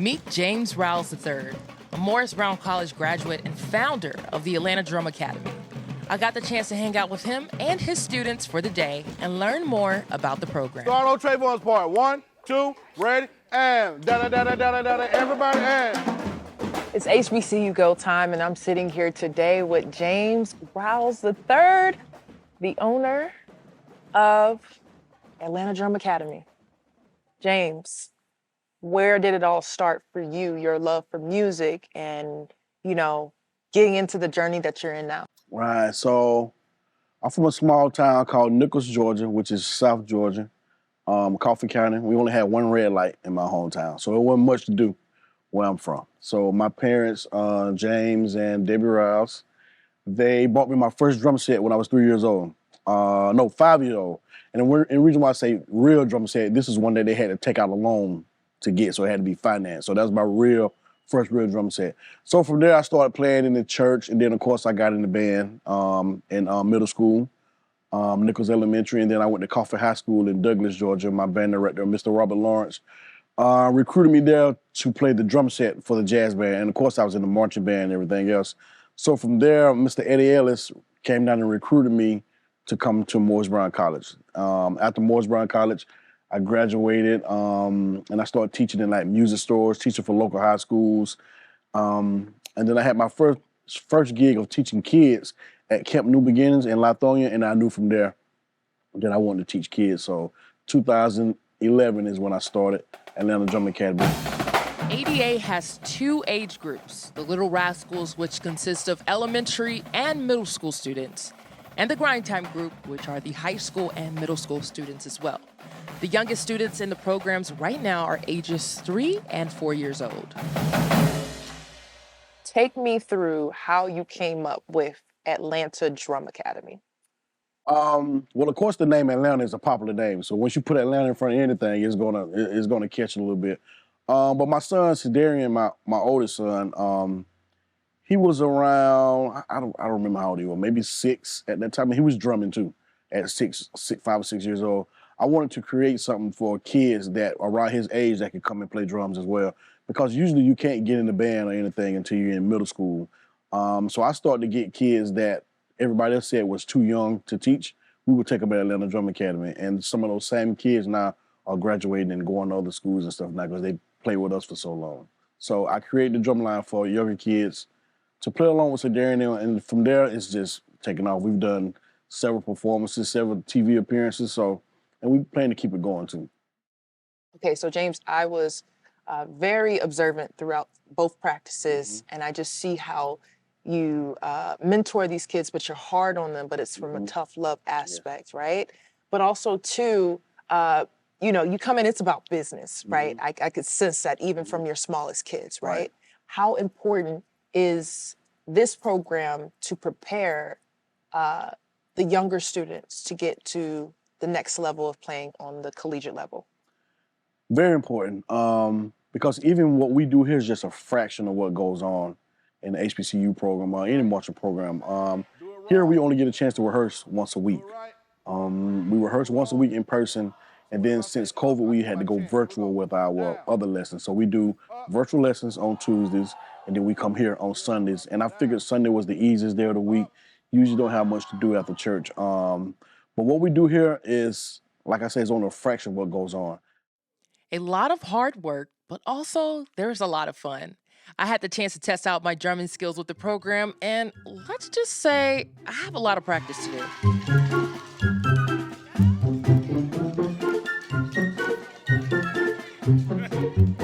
Meet James Riles III, a Morris Brown College graduate and founder of the Atlanta Drum Academy. I got the chance to hang out with him and his students for the day and learn more about the program. Start on Trayvon's part. 1, 2, ready, and da-da-da-da-da-da-da, everybody, and. It's HBCU Go time, and I'm sitting here today with James Riles III, the owner of Atlanta Drum Academy. James, where did it all start for you, your love for music and, getting into the journey that you're in now? Right, so I'm from a small town called Nichols, Georgia, which is South Georgia, Coffee County. We only had one red light in my hometown, so it wasn't much to do where I'm from. So my parents, James and Debbie Riles, they bought me my first drum set when I was 3 years old. 5 years old. And the reason why I say real drum set, this is one that they had to take out a loan to get, so it had to be financed. So that was my first real drum set. So from there, I started playing in the church, and then of course I got in the band in middle school, Nichols Elementary, and then I went to Coffee High School in Douglas, Georgia. My band director, Mr. Robert Lawrence, recruited me there to play the drum set for the jazz band, and of course I was in the marching band and everything else. So from there, Mr. Eddie Ellis came down and recruited me to come to Morris Brown College. After Morris Brown College, I graduated and I started teaching in like music stores, teaching for local high schools. And then I had my first gig of teaching kids at Camp New Beginnings in Lithonia, and I knew from there that I wanted to teach kids. So 2011 is when I started Atlanta Drum Academy. ADA has two age groups, the Little Rascals, which consist of elementary and middle school students, and the Grind Time group, which are the high school and middle school students as well. The youngest students in the programs right now are ages 3 and 4 years old. Take me through how you came up with Atlanta Drum Academy. Well, of course, the name Atlanta is a popular name. So once you put Atlanta in front of anything, it's gonna catch a little bit. But my son, Cedarian, my oldest son, he was around, I don't remember how old he was, maybe 6 at that time. And he was drumming too at 5 or 6 years old. I wanted to create something for kids that around his age that could come and play drums as well. Because usually you can't get in the band or anything until you're in middle school. So I started to get kids that everybody else said was too young to teach. We would take them at Atlanta Drum Academy. And some of those same kids now are graduating and going to other schools and stuff now because they play with us for so long. So I created the drum line for younger kids to play along with Cedarian, and from there it's just taking off. We've done several performances, several TV appearances, and we plan to keep it going too. Okay, so James, I was very observant throughout both practices, and I just see how you mentor these kids, but you're hard on them, but it's from a tough love aspect, right? But also too, you come in, it's about business, right? I could sense that even from your smallest kids, right? How important is this program to prepare the younger students to get to the next level of playing on the collegiate level? Very important, because even what we do here is just a fraction of what goes on in the HBCU program or any marching program. Here we only get a chance to rehearse once a week. We rehearse once a week in person, and then since COVID, we had to go virtual with our other lessons. So we do virtual lessons on Tuesdays, and then we come here on Sundays. And I figured Sunday was the easiest day of the week. Usually don't have much to do after church. But what we do here is, like I said, it's only a fraction of what goes on. A lot of hard work, but also there's a lot of fun. I had the chance to test out my drumming skills with the program, and let's just say I have a lot of practice to do.